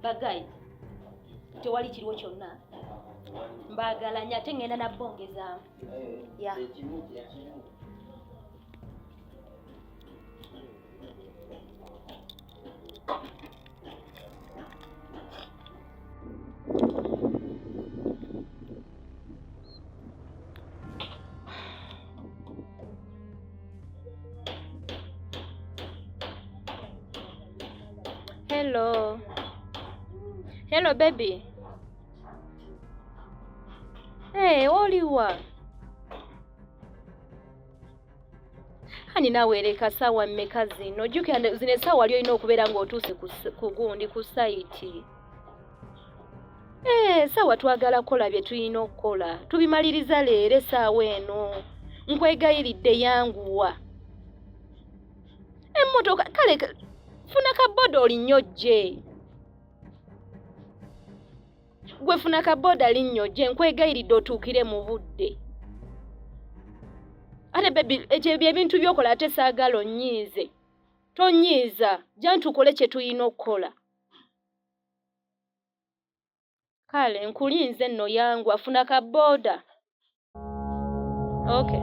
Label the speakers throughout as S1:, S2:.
S1: Bagai, tewali kiriwo kyonna. Mbagala nnyo ate ngenda na bongeza. Ya. Hello. Hello, baby. Hey, oliwa. Hani naweereka ssaawa mmeka zino? Jjukira zino essaawa wali olina okubeera ng'otuuse ku gundi ku sayiti. Ssaawa twagala kukola bye tulina okukola. Tubimaliriza leero essaawa eno. Nkwegayiridde yanguwa. Emmotoka kale funa kaboda olinyojje. Gwe funa kaboda linnyojje nkwegayiridde otuukire mu budde. Ate baby ekyo ebintu by'okola ate saagala onnyiize. Tonyiiza, jja tukole kye tulina okukola. Kale nkulinze nno yangu afuna kaboda. Okay.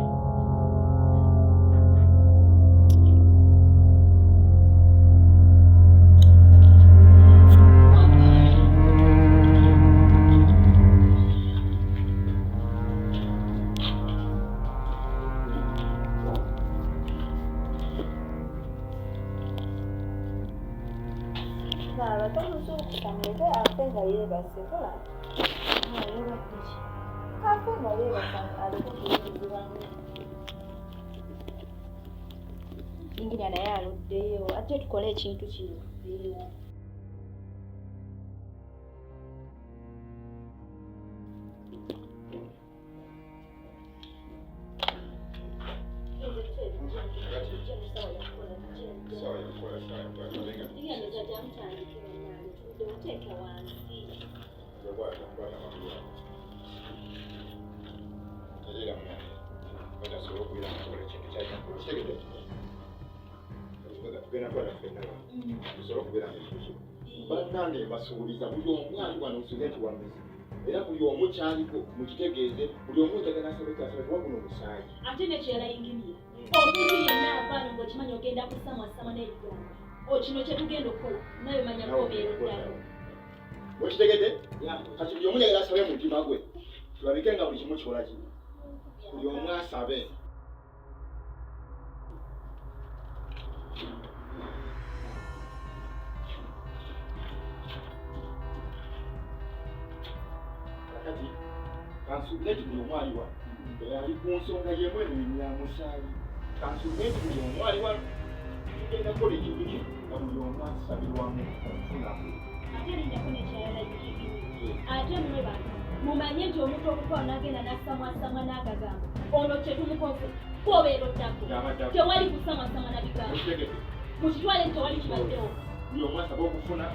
S1: Ingirya naye aluddeyo ate tukole ekintu kino.
S2: Banange basuubiza buli omu ali wano nsugeti wa mizi. Era buli omu kyaliko mukitegeeze buli omu njagala asabeka kuba guno omusaayi.
S1: Ate ne kyerayingirira. Omuntu yenna avaayo ng'okimanyi ogenda kusamwasama n'ebigambo. Kino kye tugenda okukola naye manya k'obeera ddala.
S2: Okitegedde? Kati buli omu njagala asabe mu mutima gwe. Tulabike nga buli kimu kikola ki. Buli omu asabe. kati kansuleti buli omwali wa ali ku nsonga yemwenu ya musaayi kansuleti buli omwali wa tugenda kukola ekintu kye nga buli omu asabirwamu okufunamu
S1: ate linjako nekyalala ate mmwe bantu mumanye nti omuntu okukola n'agenda n'asamwasamwa n'agagambo ono kyetumukoze kuobeera oddako tewali kusamwasamwa na bigambo mukitwale nti tewali kibaddewo
S2: buli omu asaba okufuna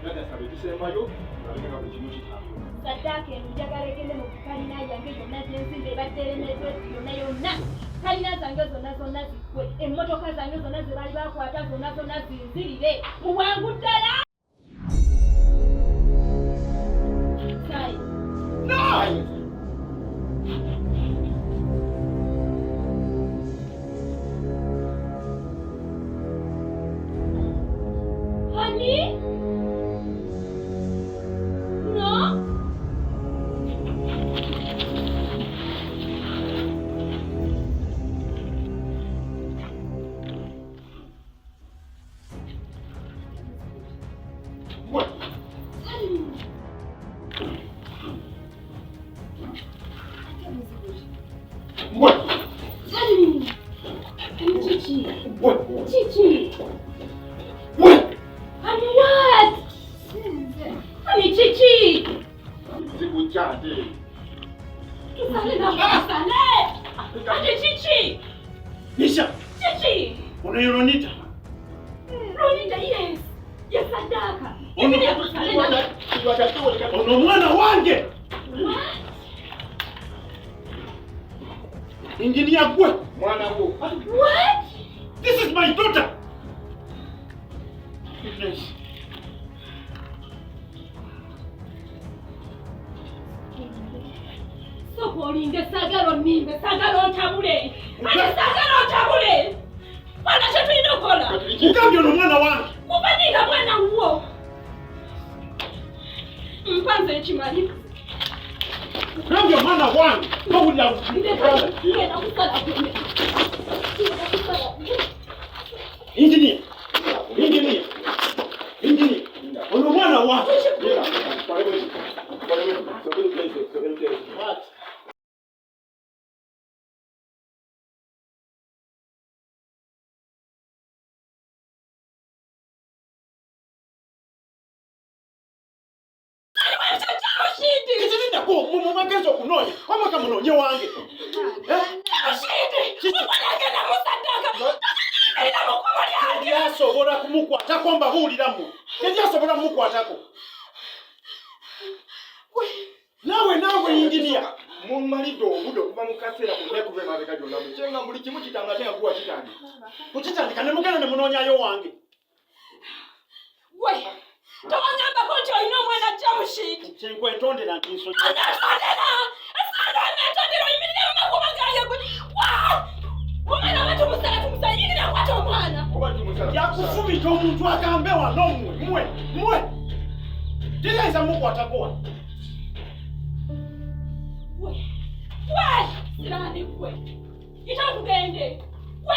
S2: nagasaba ekisembayo alekeka buli kimu kitambula
S1: saddaaka eno njagala egende mu kalina yange yonna gyenzimba ebadde eremeddwa yonna yonna kalina zange zonna ziggwe emmotoka zange zonna ze baali bakwata zonna zinzirire mu bwangu ddala
S3: ono mwana wange injinia gwe
S2: mwana wo
S1: What?
S3: This is my daughter. Yes.
S1: Sokolinga sagalo nimbe sagalo ntabule. Ani sagalo ntabule. Bana chetwino kola.
S3: Mugambye ono mwana wange.
S1: Mubadinga mwana wo. Mpanze ekimali.
S3: Mugambye mwana wange. Bawulira
S1: Ngenda kusala kumbe.
S3: Engineer. Ono mwana wange.
S2: What?
S3: Kizirinda ko mu magezo kunonya. Kwamaka munonye wange. Tedyasobola kumukwatako mbabuuliramu. Tedyasobola kumukwatako. Nawe injinia.
S2: Mumalidde obudde okuva mu kaseera kume kuve mabega gyonna mukyenga buli kimu kitanga ate yaguwa kitandika.
S3: Kukitandika ne mugenda ne munoonyayo wange.
S1: We, towangambako nti olina omwana ajja mu shiiti.
S3: Kyenkwetondera nti nsonyi.
S1: Anatondera oyimirire mu makuba gange gwe. Omwana we tumusala yingirira akwata omwana.
S3: Yakufumita omuntu agambe wano mmwe. Tiyinza mukwatako wano.
S1: We, sirani gwe. Ita tugende. We.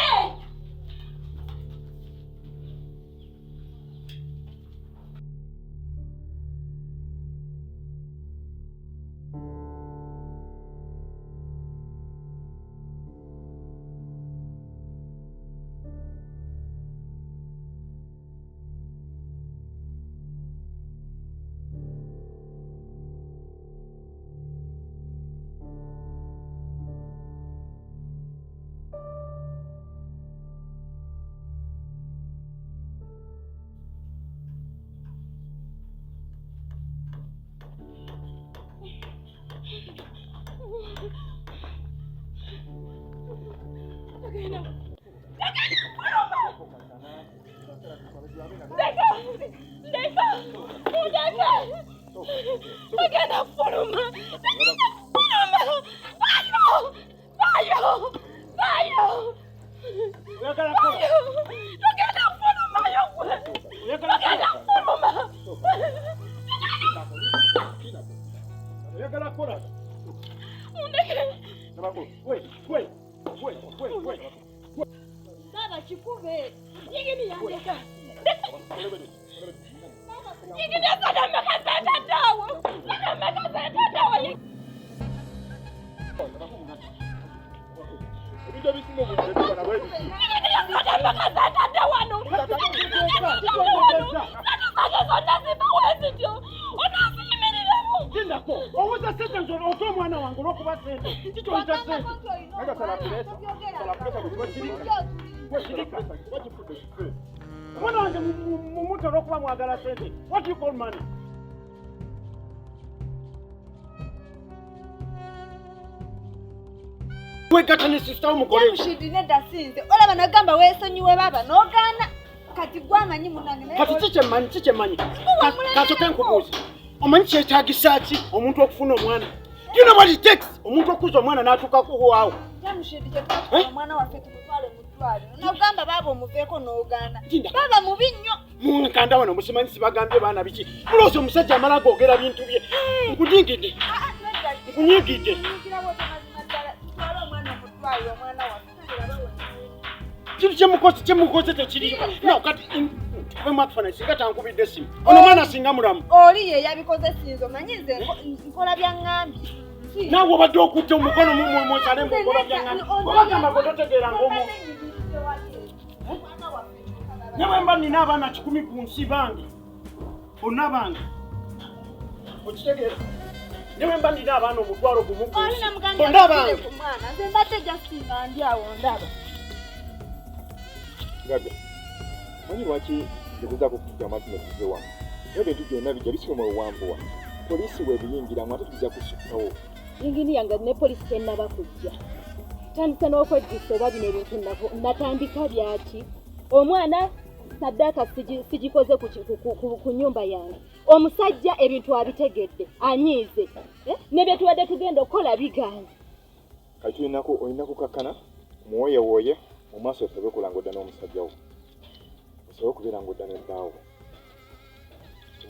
S1: Baba chikuve. Yingini yandeka. Yingini sana makasata dawo. Sana makasata dawo.
S3: What do you call money? Wekatani sister omukole.
S4: Yamushidine dasinze. Olaba nagamba wesonyiwe baba nogana kati gwamanyi munange.
S3: Kati chiche manyi. Kasoke nkubuzi. Omanyi kyetagisa ki omuntu okufuna omwana? Do you know what it takes? Omuntu okuza omwana n'atuuka ku waawo.
S4: Yamushidije kwa mwana waffe tumutwale mutwale. Nagamba baba omuveeko nogana. Baba mubi nnyo.
S3: Munkanda wano musimanyi sibagambye baana biki. Muloozi omusajja amala googera bintu bye. Nkunyigidde. Nkunyigidde. Kiri kyemukoze tekiri. No kati Makufana singa tankubidde simu. Ono mwana singa mulamu.
S4: Oli ye yabikoze sinzo manyize nkola bya ngambi.
S3: Nawe obadde okutte omukono mu nsale mbukola bya ngambi. Obagamba gototegeera ng'omu. Nyewe mba nina abaana 10 ku nsi bange. Bonna bange. Okitegeera? Nyewe mba nina abaana omutwalo gumu ku nsi. Bonna bange.
S4: Nze mbadde jasinga ndi awo ndaba.
S2: Gaga. Manyi lwaki ntegeeza kukuja amazima tuze wano. Naye bintu byonna bijja bisoma obuwanvuwa. Poliisi bwebiyingiramu ate tujja kusukkawo.
S1: Ingini yange ne poliisi tennaba kujja. Tandika n'okwejjusa oba bino ebintu natandika byaki. Omwana saddaaka sigikoze ku nnyumba yange. Omusajja ebintu abitegedde anyiize. Ne bye tuwadde tugenda okukola bigaanye.
S2: Kati olina kukakkana muwoyewooye mu maaso osobe okulangodda n'omusajja wo. Osobe okubeera ngodda n'ebbaawo.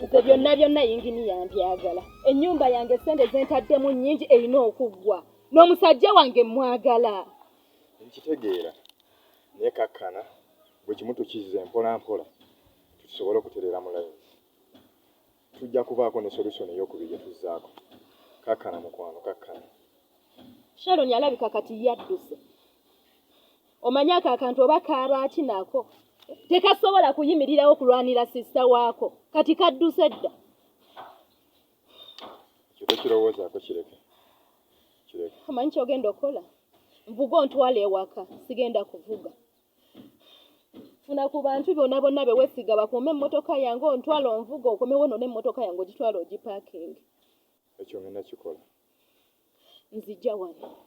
S1: Nze byonna yingini yambyagala. Ennyumba yange sente zentaddemu nnyingi erina okuggwa. N'omusajja wange mwagala.
S2: Nkitegeera naye kakkana bwe kimu tukize mpola mpola tusobole okutereera mu layini. Tujja kubaako ne solution ey'okubiri gye tuzzaako. Kakkana mukwano kakkana.
S1: Sharon alabika kati yadduse. Omanyi ako akantu oba kaaba ki nako? Tekasobola kuyimirirawo kulwanira sista waako. Kati kadduse dda.
S2: Kyo kirowoozaako kireke.
S1: Omanyi ky'ogenda okukola? Nvuga ontwala ewaka, sigenda kuvuga. Funa ku bantu bonna be weesiga bakuume emmotoka yange ontwala onvuga okomewo none emmotoka yange ogitwala ogipaakingi.
S2: Ekyo ngenda kikola.
S1: Nzijja wano.